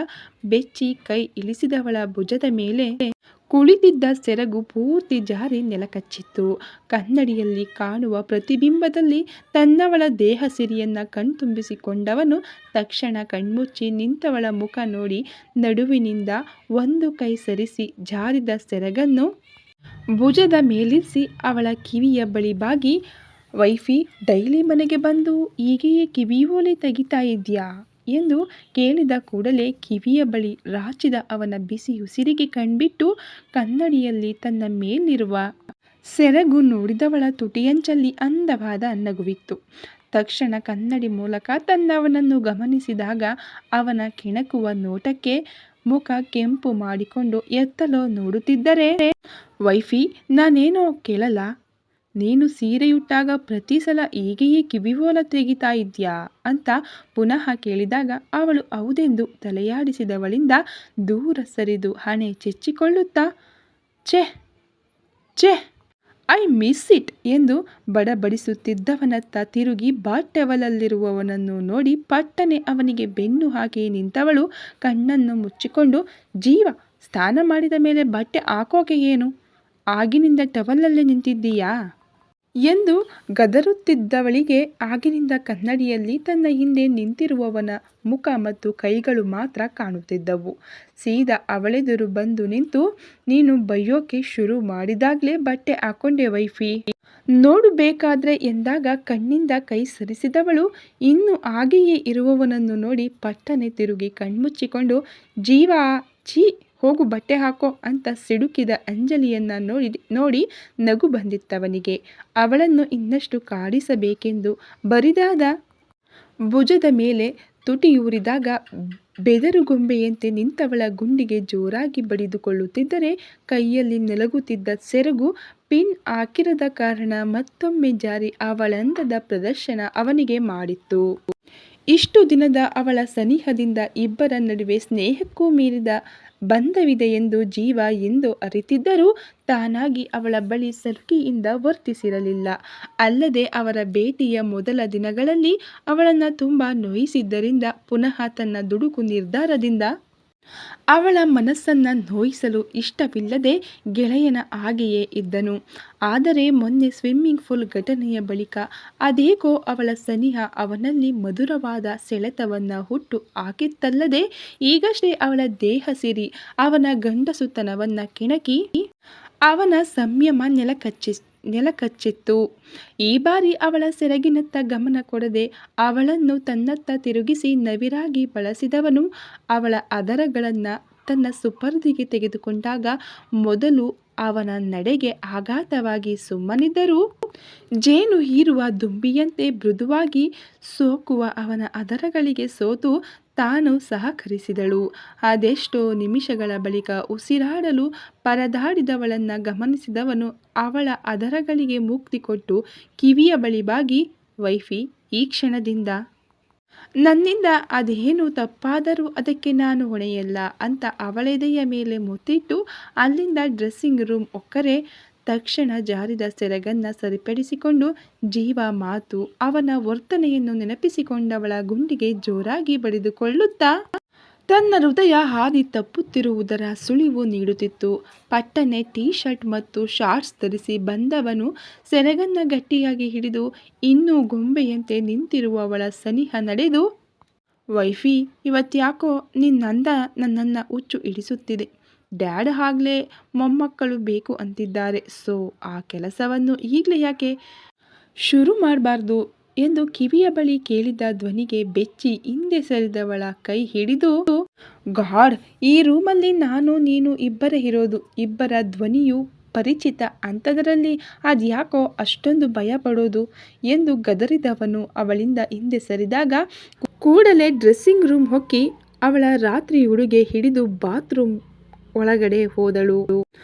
ಬೆಚ್ಚಿ ಕೈ ಇಳಿಸಿದವಳ ಭುಜದ ಮೇಲೆ ಕುಳಿತಿದ್ದ ಸೆರಗು ಪೂರ್ತಿ ಜಾರಿ ನೆಲಕಚ್ಚಿತ್ತು. ಕನ್ನಡಿಯಲ್ಲಿ ಕಾಣುವ ಪ್ರತಿಬಿಂಬದಲ್ಲಿ ತನ್ನವಳ ದೇಹ ಸಿರಿಯನ್ನು ಕಣ್ತುಂಬಿಸಿಕೊಂಡವನು ತಕ್ಷಣ ಕಣ್ಮುಚ್ಚಿ ನಿಂತವಳ ಮುಖ ನೋಡಿ ನಡುವಿನಿಂದ ಒಂದು ಕೈ ಸರಿಸಿ ಜಾರಿದ ಸೆರಗನ್ನು ಭುಜದ ಮೇಲಿರಿಸಿ ಅವಳ ಕಿವಿಯ ಬಳಿ ಬಾಗಿ, ವೈಫಿ, ಡೈಲಿ ಮನೆಗೆ ಬಂದು ಹೀಗೆಯೇ ಕಿವಿಯೋಲೆ ತೆಗಿತಾ ಇದ್ಯಾ ಎಂದು ಕೇಳಿದ ಕೂಡಲೇ ಕಿವಿಯ ಬಳಿ ರಾಚಿದ ಅವನ ಬಿಸಿ ಉಸಿರಿಗೆ ಕಣ್ಬಿಟ್ಟು ಕನ್ನಡಿಯಲ್ಲಿ ತನ್ನ ಮೇಲಿರುವ ಸೆರಗು ನೋಡಿದವಳ ತುಟಿಯಂಚಲ್ಲಿ ಅಂದವಾದ ನಗುವಿತ್ತು. ತಕ್ಷಣ ಕನ್ನಡಿ ಮೂಲಕ ತನ್ನವನನ್ನು ಗಮನಿಸಿದಾಗ ಅವನ ಕೆಣಕುವ ನೋಟಕ್ಕೆ ಮುಖ ಕೆಂಪು ಮಾಡಿಕೊಂಡು ಎತ್ತಲೋ ನೋಡುತ್ತಿದ್ದರೆ, ವೈಫಿ, ನಾನೇನೋ ಕೇಳಲ್ಲ, ನೀನು ಸೀರೆಯುಟ್ಟಾಗ ಪ್ರತಿ ಸಲ ಹೀಗೆಯೇ ಕಿವಿಯೋಲ ತೆಗಿತಾ ಇದ್ಯಾ ಅಂತ ಪುನಃ ಕೇಳಿದಾಗ ಅವಳು ಹೌದೆಂದು ತಲೆಯಾಡಿಸಿದವಳಿಂದ ದೂರ ಸರಿದು ಹಣೆ ಚೆಚ್ಚಿಕೊಳ್ಳುತ್ತಾ, ಛೆ ಛೆ, ಐ ಮಿಸ್ ಇಟ್ ಎಂದು ಬಡಬಡಿಸುತ್ತಿದ್ದವನತ್ತ ತಿರುಗಿ ಬಾಟೆವಲಲ್ಲಿರುವವನನ್ನು ನೋಡಿ ಪಟ್ಟನೆ ಅವನಿಗೆ ಬೆನ್ನು ಹಾಕಿ ನಿಂತವಳು ಕಣ್ಣನ್ನು ಮುಚ್ಚಿಕೊಂಡು, ಜೀವ, ಸ್ನಾನ ಮಾಡಿದ ಮೇಲೆ ಬಟ್ಟೆ ಹಾಕೋಕೆ ಏನು, ಆಗಿನಿಂದ ಟವಲಲ್ಲೇ ನಿಂತಿದ್ದೀಯಾ ಎಂದು ಗದರುತ್ತಿದ್ದವಳಿಗೆ ಆಗಿನಿಂದ ಕನ್ನಡಿಯಲ್ಲಿ ತನ್ನ ಹಿಂದೆ ನಿಂತಿರುವವನ ಮುಖ ಮತ್ತು ಕೈಗಳು ಮಾತ್ರ ಕಾಣುತ್ತಿದ್ದವು. ಸೀದಾ ಅವಳೆದುರು ಬಂದು ನಿಂತು, ನೀನು ಬೈಯೋಕೆ ಶುರು ಮಾಡಿದಾಗಲೇ ಬಟ್ಟೆ ಹಾಕೊಂಡೆ ವೈಫಿ, ನೋಡು ಬೇಕಾದ್ರೆ ಎಂದಾಗ ಕಣ್ಣಿಂದ ಕೈ ಸರಿಸಿದವಳು ಇನ್ನು ಹಾಗೆಯೇ ಇರುವವನನ್ನು ನೋಡಿ ಪಟ್ಟನೆ ತಿರುಗಿ ಕಣ್ಮುಚ್ಚಿಕೊಂಡು, ಜೀವ, ಛೀ, ಹೋಗು ಬಟ್ಟೆ ಹಾಕೋ ಅಂತ ಸಿಡುಕಿದ ಅಂಜಲಿಯನ್ನ ನೋಡಿ ನಗು ಬಂದಿತ್ತವನಿಗೆ. ಅವಳನ್ನು ಇನ್ನಷ್ಟು ಕಾಡಿಸಬೇಕೆಂದು ಬರಿದಾದ ಭುಜದ ಮೇಲೆ ತುಟಿಯೂರಿದಾಗ ಬೆದರುಗೊಂಬೆಯಂತೆ ನಿಂತವಳ ಗುಂಡಿಗೆ ಜೋರಾಗಿ ಬಡಿದುಕೊಳ್ಳುತ್ತಿದ್ದರೆ ಕೈಯಲ್ಲಿ ನಲಗುತ್ತಿದ್ದ ಸೆರಗು ಪಿನ್ ಹಾಕಿರದ ಕಾರಣ ಮತ್ತೊಮ್ಮೆ ಜಾರಿ ಅವಳಂದದ ಪ್ರದರ್ಶನ ಅವನಿಗೆ ಮಾಡಿತ್ತು. ಇಷ್ಟು ದಿನದ ಅವಳ ಸನಿಹದಿಂದ ಇಬ್ಬರ ನಡುವೆ ಸ್ನೇಹಕ್ಕೂ ಮೀರಿದ ಬಂಧವಿದೆ ಎಂದು ಜೀವ ಎಂದು ಅರಿತಿದ್ದರೂ ತಾನಾಗಿ ಅವಳ ಬಳಿ ಸಲುಕಿಯಿಂದ ವರ್ತಿಸಿರಲಿಲ್ಲ. ಅಲ್ಲದೆ ಅವರ ಭೇಟಿಯ ಮೊದಲ ದಿನಗಳಲ್ಲಿ ಅವಳನ್ನು ತುಂಬ ನೋಯಿಸಿದ್ದರಿಂದ ಪುನಃ ತನ್ನ ದುಡುಕು ನಿರ್ಧಾರದಿಂದ ಅವಳ ಮನಸ್ಸನ್ನು ನೋಯಿಸಲು ಇಷ್ಟವಿಲ್ಲದೆ ಗೆಳೆಯನ ಹಾಗೆಯೇ ಇದ್ದನು. ಆದರೆ ಮೊನ್ನೆ ಸ್ವಿಮ್ಮಿಂಗ್ ಪೂಲ್ ಘಟನೆಯ ಬಳಿಕ ಅದೇಕೋ ಅವಳ ಸನಿಹ ಅವನಲ್ಲಿ ಮಧುರವಾದ ಸೆಳೆತವನ್ನು ಹುಟ್ಟು ಹಾಕಿತ್ತಲ್ಲದೆ ಈಗಷ್ಟೇ ಅವಳ ದೇಹ ಸಿರಿ ಅವನ ಗಂಡಸುತನವನ್ನು ಕೆಣಕಿ ಅವನ ಸಂಯಮ ನೆಲಕಚ್ಚಿತ್ತು. ಈ ಬಾರಿ ಅವಳ ಸೆರಗಿನತ್ತ ಗಮನ ಕೊಡದೆ ಅವಳನ್ನು ತನ್ನತ್ತ ತಿರುಗಿಸಿ ನವಿರಾಗಿ ಬಳಸಿದವನು ಅವಳ ಅದರಗಳನ್ನು ತನ್ನ ಸುಪರ್ದಿಗೆ ತೆಗೆದುಕೊಂಡಾಗ ಮೊದಲು ಅವನ ನಡೆಗೆ ಆಘಾತವಾಗಿ ಸುಮ್ಮನಿದ್ದರೂ ಜೇನು ಹೀರುವ ದುಂಬಿಯಂತೆ ಮೃದುವಾಗಿ ಸೋಕುವ ಅವನ ಅದರಗಳಿಗೆ ಸೋತು ತಾನು ಸಹಕರಿಸಿದಳು. ಅದೆಷ್ಟೋ ನಿಮಿಷಗಳ ಬಳಿಕ ಉಸಿರಾಡಲು ಪರದಾಡಿದವಳನ್ನು ಗಮನಿಸಿದವನು ಅವಳ ಅದರಗಳಿಗೆ ಮುಕ್ತಿ ಕೊಟ್ಟು ಕಿವಿಯ ಬಳಿ ಬಾಗಿ, ವೈಫಿ, ಈ ಕ್ಷಣದಿಂದ ನನ್ನಿಂದ ಅದೇನು ತಪ್ಪಾದರೂ ಅದಕ್ಕೆ ನಾನು ಹೊಣೆಯಲ್ಲ ಅಂತ ಅವಳೆದೆಯ ಮೇಲೆ ಮುತ್ತಿಟ್ಟು ಅಲ್ಲಿಂದ ಡ್ರೆಸ್ಸಿಂಗ್ ರೂಮ್ ಒಕ್ಕರೆ. ತಕ್ಷಣ ಜಾರಿದ ಸೆರಗನ್ನು ಸರಿಪಡಿಸಿಕೊಂಡು ಜೀವ ಮಾತು, ಅವನ ವರ್ತನೆಯನ್ನು ನೆನಪಿಸಿಕೊಂಡವಳ ಗುಂಡಿಗೆ ಜೋರಾಗಿ ಬಡಿದುಕೊಳ್ಳುತ್ತಾ ತನ್ನ ಹೃದಯ ಹಾದಿ ತಪ್ಪುತ್ತಿರುವುದರ ಸುಳಿವು ನೀಡುತ್ತಿತ್ತು. ಪಟ್ಟನೆ ಟೀ ಶರ್ಟ್ ಮತ್ತು ಶಾರ್ಟ್ಸ್ ಧರಿಸಿ ಬಂದವನು ಸೆರಗನ್ನು ಗಟ್ಟಿಯಾಗಿ ಹಿಡಿದು ಇನ್ನೂ ಗೊಂಬೆಯಂತೆ ನಿಂತಿರುವವಳ ಸನಿಹ ನಡೆದು, ವೈಫಿ, ಇವತ್ತ್ಯಾಕೋ ನಿನ್ನಂದ ನನ್ನನ್ನು ಹುಚ್ಚು ಹಿಡಿಸುತ್ತಿದೆ. ಡ್ಯಾಡ್ ಆಗ್ಲೇ ಮೊಮ್ಮಕ್ಕಳು ಬೇಕು ಅಂತಿದ್ದಾರೆ. ಸೊ ಆ ಕೆಲಸವನ್ನು ಈಗಲೇ ಯಾಕೆ ಶುರು ಮಾಡಬಾರ್ದು ಎಂದು ಕಿವಿಯ ಬಳಿ ಕೇಳಿದ ಧ್ವನಿಗೆ ಬೆಚ್ಚಿ ಹಿಂದೆ ಸರಿದವಳ ಕೈ ಹಿಡಿದು, ಗಾಡ್, ಈ ರೂಮಲ್ಲಿ ನಾನು ನೀನು ಇಬ್ಬರೇ ಇರೋದು. ಇಬ್ಬರ ಧ್ವನಿಯು ಪರಿಚಿತ. ಅಂಥದ್ರಲ್ಲಿ ಅದ್ಯಾಕೋ ಅಷ್ಟೊಂದು ಭಯ ಪಡೋದು ಎಂದು ಗದರಿದವನು ಅವಳಿಂದ ಹಿಂದೆ ಸರಿದಾಗ ಕೂಡಲೇ ಡ್ರೆಸ್ಸಿಂಗ್ ರೂಮ್ ಹೊಕ್ಕಿ ಅವಳ ರಾತ್ರಿ ಉಡುಗೆ ಹಿಡಿದು ಬಾತ್ರೂಮ್ ಒಳಗಡೆ ಹೋದಳು.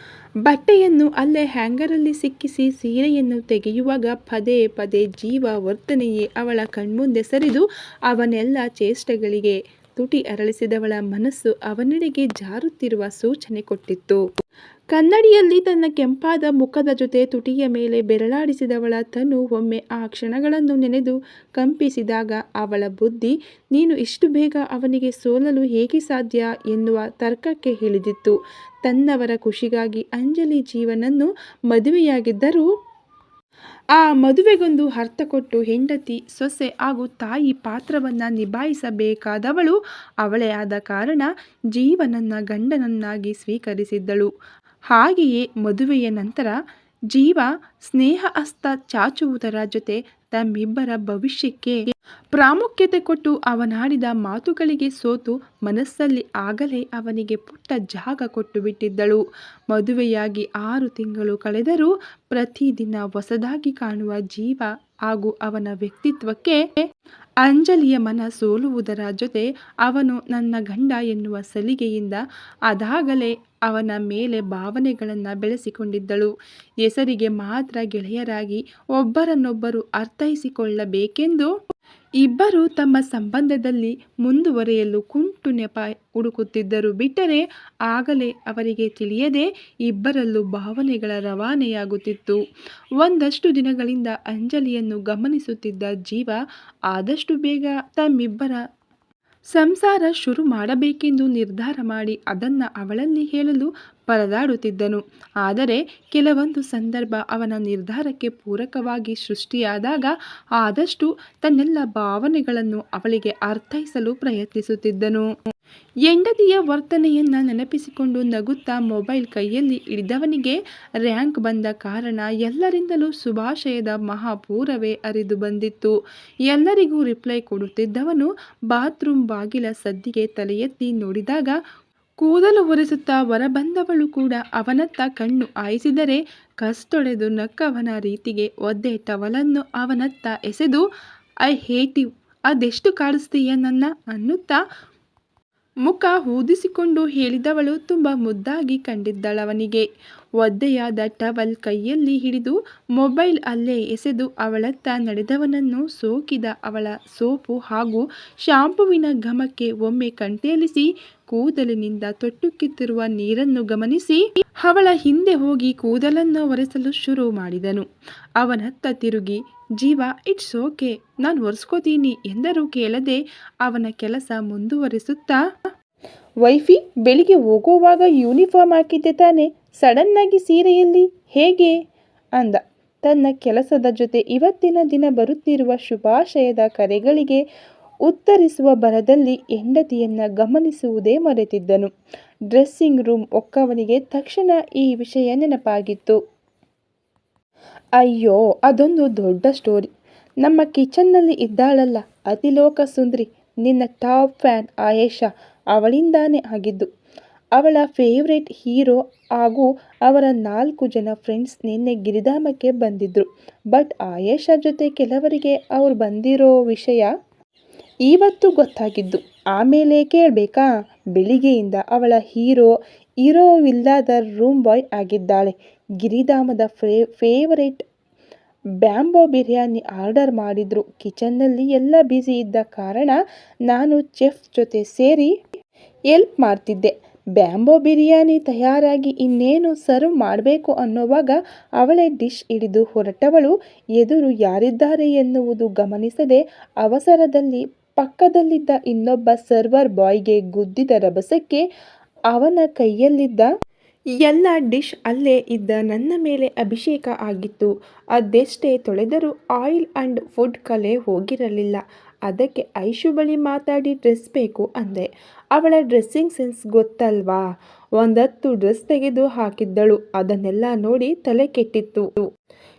ಬಟ್ಟೆಯನ್ನು ಅಲ್ಲೇ ಹ್ಯಾಂಗರಲ್ಲಿ ಸಿಕ್ಕಿಸಿ ಸೀರೆಯನ್ನು ತೆಗೆಯುವಾಗ ಪದೇ ಪದೇ ಜೀವ ವರ್ತನೆಯೇ ಅವಳ ಕಣ್ಮುಂದೆ ಸರಿದು ಅವನೆಲ್ಲ ಚೇಷ್ಟೆಗಳಿಗೆ ತುಟಿ ಅರಳಿಸಿದವಳ ಮನಸ್ಸು ಅವನೆಡೆಗೆ ಜಾರುತ್ತಿರುವ ಸೂಚನೆ ಕೊಟ್ಟಿತ್ತು. ಕನ್ನಡಿಯಲ್ಲಿ ತನ್ನ ಕೆಂಪಾದ ಮುಖದ ಜೊತೆ ತುಟಿಯ ಮೇಲೆ ಬೆರಳಾಡಿಸಿದವಳ ತನು ಒಮ್ಮೆ ಆ ಕ್ಷಣಗಳನ್ನು ನೆನೆದು ಕಂಪಿಸಿದಾಗ ಅವಳ ಬುದ್ಧಿ ನೀನು ಇಷ್ಟು ಬೇಗ ಅವನಿಗೆ ಸೋಲಲು ಹೇಗೆ ಸಾಧ್ಯ ಎನ್ನುವ ತರ್ಕಕ್ಕೆ ಇಳಿದಿತ್ತು. ತನ್ನವರ ಖುಷಿಗಾಗಿ ಅಂಜಲಿ ಜೀವನನ್ನು ಮದುವೆಯಾಗಿದ್ದರೂ ಆ ಮದುವೆಗೊಂದು ಅರ್ಥ ಕೊಟ್ಟು ಹೆಂಡತಿ, ಸೊಸೆ ಹಾಗೂ ತಾಯಿ ಪಾತ್ರವನ್ನು ನಿಭಾಯಿಸಬೇಕಾದವಳು ಅವಳೇ ಆದ ಕಾರಣ ಜೀವನನ್ನ ಗಂಡನನ್ನಾಗಿ ಸ್ವೀಕರಿಸಿದ್ದಳು. ಹಾಗೆಯೇ ಮದುವೆಯ ನಂತರ ಜೀವ ಸ್ನೇಹ ಹಸ್ತ ಚಾಚುವುದರ ಜೊತೆ ತಮ್ಮಿಬ್ಬರ ಭವಿಷ್ಯಕ್ಕೆ ಪ್ರಾಮುಖ್ಯತೆ ಕೊಟ್ಟು ಅವನಾಡಿದ ಮಾತುಗಳಿಗೆ ಸೋತು ಮನಸ್ಸಲ್ಲಿ ಆಗಲೇ ಅವನಿಗೆ ಪುಟ್ಟ ಜಾಗ ಕೊಟ್ಟು ಬಿಟ್ಟಿದ್ದಳು. ಮದುವೆಯಾಗಿ 6 ತಿಂಗಳು ಕಳೆದರೂ ಪ್ರತಿದಿನ ಹೊಸದಾಗಿ ಕಾಣುವ ಜೀವ ಹಾಗೂ ಅವನ ವ್ಯಕ್ತಿತ್ವಕ್ಕೆ ಅಂಜಲಿಯ ಮನ ಸೋಲುವುದರ ಜೊತೆ ಅವನು ನನ್ನ ಗಂಡ ಎನ್ನುವ ಸಲಿಗೆಯಿಂದ ಅದಾಗಲೇ ಅವನ ಮೇಲೆ ಭಾವನೆಗಳನ್ನು ಬೆಳೆಸಿಕೊಂಡಿದ್ದಳು. ಹೆಸರಿಗೆ ಮಾತ್ರ ಗೆಳೆಯರಾಗಿ ಒಬ್ಬರನ್ನೊಬ್ಬರು ಅರ್ಥೈಸಿಕೊಳ್ಳಬೇಕೆಂದು ಇಬ್ಬರು ತಮ್ಮ ಸಂಬಂಧದಲ್ಲಿ ಮುಂದುವರೆಯಲು ಕುಂಟು ನೆಪ ಹುಡುಕುತ್ತಿದ್ದರು ಬಿಟ್ಟರೆ ಆಗಲೇ ಅವರಿಗೆ ತಿಳಿಯದೆ ಇಬ್ಬರಲ್ಲೂ ಭಾವನೆಗಳ ರವಾನೆಯಾಗುತ್ತಿತ್ತು. ಒಂದಷ್ಟು ದಿನಗಳಿಂದ ಅಂಜಲಿಯನ್ನು ಗಮನಿಸುತ್ತಿದ್ದ ಜೀವ ಆದಷ್ಟು ಬೇಗ ತಮ್ಮಿಬ್ಬರ ಸಂಸಾರ ಶುರು ಮಾಡಬೇಕೆಂದು ನಿರ್ಧಾರ ಮಾಡಿ ಅದನ್ನು ಅವಳಲ್ಲಿ ಹೇಳಲು ಪರದಾಡುತ್ತಿದ್ದನು. ಆದರೆ ಕೆಲವೊಂದು ಸಂದರ್ಭ ಅವನ ನಿರ್ಧಾರಕ್ಕೆ ಪೂರಕವಾಗಿ ಸೃಷ್ಟಿಯಾದಾಗ ಆದಷ್ಟು ತನ್ನೆಲ್ಲ ಭಾವನೆಗಳನ್ನು ಅವಳಿಗೆ ಅರ್ಥೈಸಲು ಪ್ರಯತ್ನಿಸುತ್ತಿದ್ದನು. ಹೆಂಡತಿಯ ವರ್ತನೆಯನ್ನು ನೆನಪಿಸಿಕೊಂಡು ನಗುತ್ತಾ ಮೊಬೈಲ್ ಕೈಯಲ್ಲಿ ಹಿಡಿದವನಿಗೆ ರ್ಯಾಂಕ್ ಬಂದ ಕಾರಣ ಎಲ್ಲರಿಂದಲೂ ಶುಭಾಶಯದ ಮಹಾಪೂರವೇ ಹರಿದು ಬಂದಿತ್ತು. ಎಲ್ಲರಿಗೂ ರಿಪ್ಲೈ ಕೊಡುತ್ತಿದ್ದವನು ಬಾತ್ರೂಮ್ ಬಾಗಿಲ ಸದ್ದಿಗೆ ತಲೆ ಎತ್ತಿ ನೋಡಿದಾಗ ಕೂದಲು ಒರೆಸುತ್ತಾ ಹೊರಬಂದವಳು ಕೂಡ ಅವನತ್ತ ಕಣ್ಣು ಹಾಯಿಸಿದರೆ ಕಸ್ತೊಡೆದು ನಕ್ಕವನ ರೀತಿಗೆ ಒದ್ದೆ ಟವಲನ್ನು ಅವನತ್ತ ಎಸೆದು ಐ ಹೇಟ್ ಯು, ಅದೆಷ್ಟು ಕಾಡಿಸ್ತೀಯ ನನ್ನ ಅನ್ನುತ್ತಾ ಮುಖ ಊದಿಸಿಕೊಂಡು ಹೇಳಿದವಳು ತುಂಬ ಮುದ್ದಾಗಿ ಕಂಡಿದ್ದಳವನಿಗೆ. ಒದ್ದೆಯಾದ ಟವಲ್ ಕೈಯಲ್ಲಿ ಹಿಡಿದು ಮೊಬೈಲ್ ಅಲ್ಲೇ ಎಸೆದು ಅವಳತ್ತ ನಡೆದವನನ್ನು ಸೋಕಿದ ಅವಳ ಸೋಪು ಹಾಗೂ ಶಾಂಪುವಿನ ಘಮಕ್ಕೆ ಒಮ್ಮೆ ಕಣ್ತೇಲಿಸಿ ಕೂದಲಿನಿಂದ ತೊಟ್ಟುಕ್ಕಿತ್ತಿರುವ ನೀರನ್ನು ಗಮನಿಸಿ ಅವಳ ಹಿಂದೆ ಹೋಗಿ ಕೂದಲನ್ನು ಒರೆಸಲು ಶುರು ಮಾಡಿದನು. ಅವನತ್ತ ತಿರುಗಿ ಜೀವ ಇಟ್ಸ್ ಓಕೆ, ನಾನು ಒರೆಸ್ಕೋತೀನಿ ಎಂದರೂ ಕೇಳದೆ ಅವನ ಕೆಲಸ ಮುಂದುವರಿಸುತ್ತಾ, ವೈಫಿ, ಬೆಳಿಗ್ಗೆ ಹೋಗುವಾಗ ಯೂನಿಫಾರ್ಮ್ ಹಾಕಿದ್ದೆ ತಾನೆ, ಸಡನ್ನಾಗಿ ಸೀರೆಯಲ್ಲಿ ಹೇಗೆ ಅಂದ. ತನ್ನ ಕೆಲಸದ ಜೊತೆ ಇವತ್ತಿನ ದಿನ ಬರುತ್ತಿರುವ ಶುಭಾಶಯದ ಕರೆಗಳಿಗೆ ಉತ್ತರಿಸುವ ಭರದಲ್ಲಿ ಹೆಂಡತಿಯನ್ನು ಗಮನಿಸುವುದೇ ಮರೆತಿದ್ದನು. ಡ್ರೆಸ್ಸಿಂಗ್ ರೂಮ್ ಒಕ್ಕವನಿಗೆ ತಕ್ಷಣ ಈ ವಿಷಯ ನೆನಪಾಗಿತ್ತು. ಅಯ್ಯೋ, ಅದೊಂದು ದೊಡ್ಡ ಸ್ಟೋರಿ. ನಮ್ಮ ಕಿಚನ್ನಲ್ಲಿ ಇದ್ದಾಳಲ್ಲ ಅತಿಲೋಕ ಸುಂದ್ರಿ, ನಿನ್ನ ಟಾಪ್ ಫ್ಯಾನ್ ಆಯೇಷಾ, ಅವಳಿಂದಾನೇ ಆಗಿದ್ದು. ಅವಳ ಫೇವ್ರೇಟ್ ಹೀರೋ ಹಾಗೂ ಅವರ 4 ಜನ ಫ್ರೆಂಡ್ಸ್ ನಿನ್ನೆ ಗಿರಿಧಾಮಕ್ಕೆ ಬಂದಿದ್ರು. ಬಟ್ ಆಯೇಷಾ ಜೊತೆ ಕೆಲವರಿಗೆ ಅವ್ರು ಬಂದಿರೋ ವಿಷಯ ಇವತ್ತು ಗೊತ್ತಾಗಿದ್ದು. ಆಮೇಲೆ ಕೇಳಬೇಕಾ? ಬೆಳಿಗ್ಗೆಯಿಂದ ಅವಳ ಹೀರೋವಿಲ್ಲದ ರೂಮ್ ಬಾಯ್ ಆಗಿದ್ದಾಳೆ. ಗಿರಿಧಾಮದ ಫೇವರೇಟ್ ಬ್ಯಾಂಬೋ ಬಿರಿಯಾನಿ ಆರ್ಡರ್ ಮಾಡಿದ್ರು. ಕಿಚನ್ನಲ್ಲಿ ಎಲ್ಲ ಬ್ಯುಸಿ ಇದ್ದ ಕಾರಣ ನಾನು ಚೆಫ್ ಜೊತೆ ಸೇರಿ ಹೆಲ್ಪ್ ಮಾಡ್ತಿದ್ದೆ. ಬ್ಯಾಂಬೋ ಬಿರಿಯಾನಿ ತಯಾರಾಗಿ ಇನ್ನೇನು ಸರ್ವ್ ಮಾಡಬೇಕು ಅನ್ನೋವಾಗ ಅವಳೇ ಡಿಶ್ ಹಿಡಿದು ಹೊರಟವಳು. ಎದುರು ಯಾರಿದ್ದಾರೆ ಎನ್ನುವುದು ಗಮನಿಸದೆ ಅವಸರದಲ್ಲಿ ಪಕ್ಕದಲ್ಲಿದ್ದ ಇನ್ನೊಬ್ಬ ಸರ್ವರ್ ಬಾಯ್ಗೆ ಗುದ್ದಿದ ರಭಸಕ್ಕೆ ಅವನ ಕೈಯಲ್ಲಿದ್ದ ಎಲ್ಲ ಡಿಶ್ ಅಲ್ಲೇ ಇದ್ದ ನನ್ನ ಮೇಲೆ ಅಭಿಷೇಕ ಆಗಿತ್ತು. ಅದೆಷ್ಟೇ ತೊಳೆದರೂ ಆಯಿಲ್ ಅಂಡ್ ಫುಡ್ ಕಲೆ ಹೋಗಿರಲಿಲ್ಲ. ಅದಕ್ಕೆ ಐಶು ಬಳಿ ಮಾತಾಡಿ ಡ್ರೆಸ್ ಬೇಕು ಅಂದೆ. ಅವಳ ಡ್ರೆಸ್ಸಿಂಗ್ ಸೆನ್ಸ್ ಗೊತ್ತಲ್ವಾ? 10 ಡ್ರೆಸ್ ತೆಗೆದು ಹಾಕಿದ್ದಳು. ಅದನ್ನೆಲ್ಲ ನೋಡಿ ತಲೆ ಕೆಟ್ಟಿತ್ತು.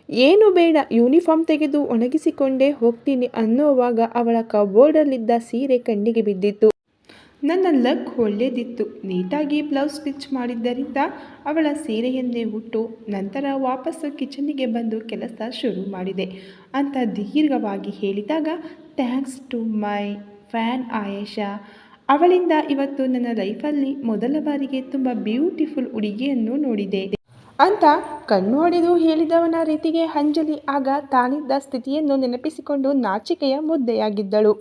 ಏನು ಬೇಡ, ಯೂನಿಫಾರ್ಮ್ ತೆಗೆದು ಒಣಗಿಸಿಕೊಂಡೇ ಹೋಗ್ತೀನಿ ಅನ್ನೋವಾಗ ಅವಳ ಕಬೋರ್ಡಲ್ಲಿದ್ದ ಸೀರೆ ಕಣ್ಣಿಗೆ ಬಿದ್ದಿತ್ತು. ನನ್ನ ಲಕ್ ಒಳ್ಳೆದಿತ್ತು. ನೀಟಾಗಿ ಬ್ಲೌಸ್ ಸ್ಟಿಚ್ ಮಾಡಿದ್ದರಿಂದ ಅವಳ ಸೀರೆಯನ್ನೇ ಉಟ್ಟು ನಂತರ ವಾಪಸ್ಸು ಕಿಚನ್ನಿಗೆ ಬಂದು ಕೆಲಸ ಶುರು ಮಾಡಿದೆ ಅಂತ ದೀರ್ಘವಾಗಿ ಹೇಳಿದಾಗ, thanks to my fan Ayesha. ಅವಳಿಂದ ಇವತ್ತು ನನ್ನ ಲೈಫಲ್ಲಿ ಮೊದಲ ಬಾರಿಗೆ ತುಂಬ ಬ್ಯೂಟಿಫುಲ್ ಹುಡುಗಿಯನ್ನು ನೋಡಿದೆ ಅಂತ ಕಣ್ಣು ಹೊಡೆದು ಹೇಳಿದವನ ರೀತಿಗೆ ಅಂಜಲಿ ಆಗ ತಾನಿದ್ದ ಸ್ಥಿತಿಯನ್ನು ನೆನಪಿಸಿಕೊಂಡು ನಾಚಿಕೆಯ ಮುದ್ದೆಯಾಗಿದ್ದಳು.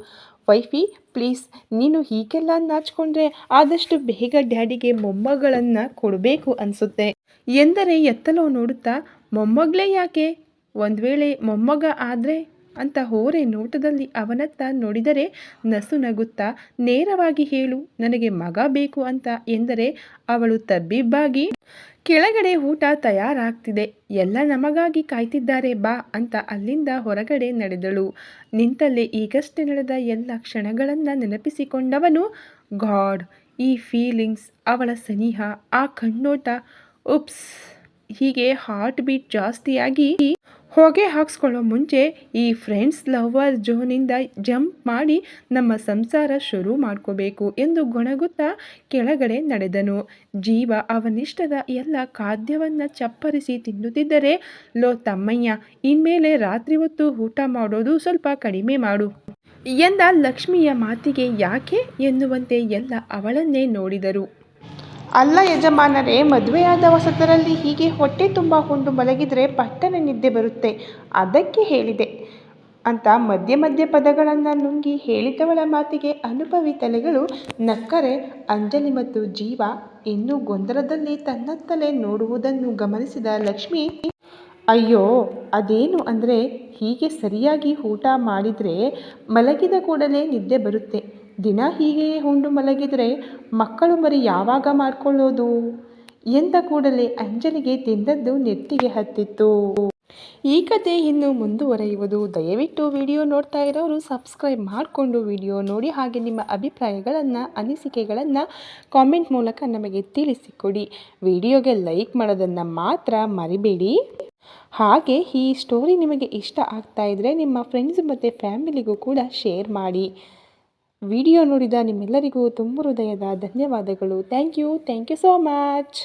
ವೈಫಿ, ಪ್ಲೀಸ್, ನೀನು ಹೀಗೆಲ್ಲ ನಾಚಿಕೊಂಡ್ರೆ ಆದಷ್ಟು ಬೇಗ ಡ್ಯಾಡಿಗೆ ಮೊಮ್ಮಗಳನ್ನು ಕೊಡಬೇಕು ಅನಿಸುತ್ತೆ ಎಂದರೆ ಎತ್ತಲೋ ನೋಡುತ್ತಾ, ಮೊಮ್ಮಗಳೇ ಯಾಕೆ? ಒಂದು ವೇಳೆ ಮೊಮ್ಮಗ ಆದರೆ ಅಂತ ಹೋರೆ ನೋಟದಲ್ಲಿ ಅವನತ್ತ ನೋಡಿದರೆ ನಸು ನಗುತ್ತಾ, ನೇರವಾಗಿ ಹೇಳು, ನನಗೆ ಮಗ ಬೇಕು ಅಂತ ಎಂದರೆ ಅವಳು ತಬ್ಬಿಬ್ಬಾಗಿ, ಕೆಳಗಡೆ ಊಟ ತಯಾರಾಗ್ತಿದೆ, ಎಲ್ಲ ನಮಗಾಗಿ ಕಾಯ್ತಿದ್ದಾರೆ ಬಾ ಅಂತ ಅಲ್ಲಿಂದ ಹೊರಗಡೆ ನಡೆದಳು. ನಿಂತಲ್ಲೇ ಈಗಷ್ಟೇ ನಡೆದ ಎಲ್ಲ ಕ್ಷಣಗಳನ್ನು ನೆನಪಿಸಿಕೊಂಡವನು, ಗಾಡ್, ಈ ಫೀಲಿಂಗ್ಸ್, ಅವಳ ಸನಿಹ, ಆ ಕಣ್ಣೋಟ, ಉಪ್ಸ್, ಹೀಗೆ ಹಾರ್ಟ್ ಬೀಟ್ ಜಾಸ್ತಿಯಾಗಿ ಹೊಗೆ ಹಾಕ್ಸ್ಕೊಳ್ಳೋ ಮುಂಚೆ ಈ ಫ್ರೆಂಡ್ಸ್ ಲವರ್ ಝೋನಿಂದ ಜಂಪ್ ಮಾಡಿ ನಮ್ಮ ಸಂಸಾರ ಶುರು ಮಾಡ್ಕೋಬೇಕು ಎಂದು ಗೊಣಗುತ್ತಾ ಕೆಳಗಡೆ ನಡೆದನು. ಜೀವ ಅವನಿಷ್ಟದ ಎಲ್ಲ ಖಾದ್ಯವನ್ನು ಚಪ್ಪರಿಸಿ ತಿನ್ನುತ್ತಿದ್ದರೆ, ಲೋ ತಮ್ಮಯ್ಯ, ಇನ್ಮೇಲೆ ರಾತ್ರಿ ಹೊತ್ತು ಊಟ ಮಾಡೋದು ಸ್ವಲ್ಪ ಕಡಿಮೆ ಮಾಡು ಎಂದ ಲಕ್ಷ್ಮಿಯ ಮಾತಿಗೆ ಯಾಕೆ ಎನ್ನುವಂತೆ ಎಲ್ಲ ಅವಳನ್ನೇ ನೋಡಿದರು. ಅಲ್ಲ ಯಜಮಾನರೇ, ಮದುವೆಯಾದ ಹೊಸದರಲ್ಲಿ ಹೀಗೆ ಹೊಟ್ಟೆ ತುಂಬ ಉಂಡು ಮಲಗಿದರೆ ಪಟ್ಟನೆ ನಿದ್ದೆ ಬರುತ್ತೆ, ಅದಕ್ಕೆ ಹೇಳಿದೆ ಅಂತ ಮಧ್ಯೆ ಮಧ್ಯೆ ಪದಗಳನ್ನು ನುಂಗಿ ಹೇಳಿದವಳ ಮಾತಿಗೆ ಅನುಭವಿ ತಲೆಗಳು ನಕ್ಕರೆ ಅಂಜಲಿ ಮತ್ತು ಜೀವ ಇನ್ನೂ ಗೊಂದಲದಲ್ಲಿ ತನ್ನತ್ತಲೇ ನೋಡುವುದನ್ನು ಗಮನಿಸಿದ ಲಕ್ಷ್ಮಿ, ಅಯ್ಯೋ, ಅದೇನು ಅಂದರೆ ಹೀಗೆ ಸರಿಯಾಗಿ ಊಟ ಮಾಡಿದರೆ ಮಲಗಿದ ಕೂಡಲೇ ನಿದ್ದೆ ಬರುತ್ತೆ. ದಿನ ಹೀಗೆಯೇ ಉಂಡು ಮಲಗಿದರೆ ಮಕ್ಕಳು ಮರಿ ಯಾವಾಗ ಮಾಡ್ಕೊಳ್ಳೋದು ಎಂದ ಕೂಡಲೇ ಅಂಜಲಿಗೆ ತಿಂದದ್ದು ನೆತ್ತಿಗೆ ಹತ್ತಿತ್ತು. ಈ ಕತೆ ಇನ್ನು ಮುಂದುವರೆಯುವುದು. ದಯವಿಟ್ಟು ವಿಡಿಯೋ ನೋಡ್ತಾ ಇರೋರು ಸಬ್ಸ್ಕ್ರೈಬ್ ಮಾಡಿಕೊಂಡು ವಿಡಿಯೋ ನೋಡಿ, ಹಾಗೆ ನಿಮ್ಮ ಅಭಿಪ್ರಾಯಗಳನ್ನು ಅನಿಸಿಕೆಗಳನ್ನು ಕಾಮೆಂಟ್ ಮೂಲಕ ನಮಗೆ ತಿಳಿಸಿಕೊಡಿ. ವಿಡಿಯೋಗೆ ಲೈಕ್ ಮಾಡೋದನ್ನು ಮಾತ್ರ ಮರಿಬೇಡಿ. ಹಾಗೆ ಈ ಸ್ಟೋರಿ ನಿಮಗೆ ಇಷ್ಟ ಆಗ್ತಾ ಇದ್ದರೆ ನಿಮ್ಮ ಫ್ರೆಂಡ್ಸ್ ಮತ್ತು ಫ್ಯಾಮಿಲಿಗೂ ಕೂಡ ಶೇರ್ ಮಾಡಿ. ವಿಡಿಯೋ ನೋಡಿದ ನಿಮ್ಮೆಲ್ಲರಿಗೂ ತುಂಬ ಹೃದಯದ ಧನ್ಯವಾದಗಳು. Thank you so much.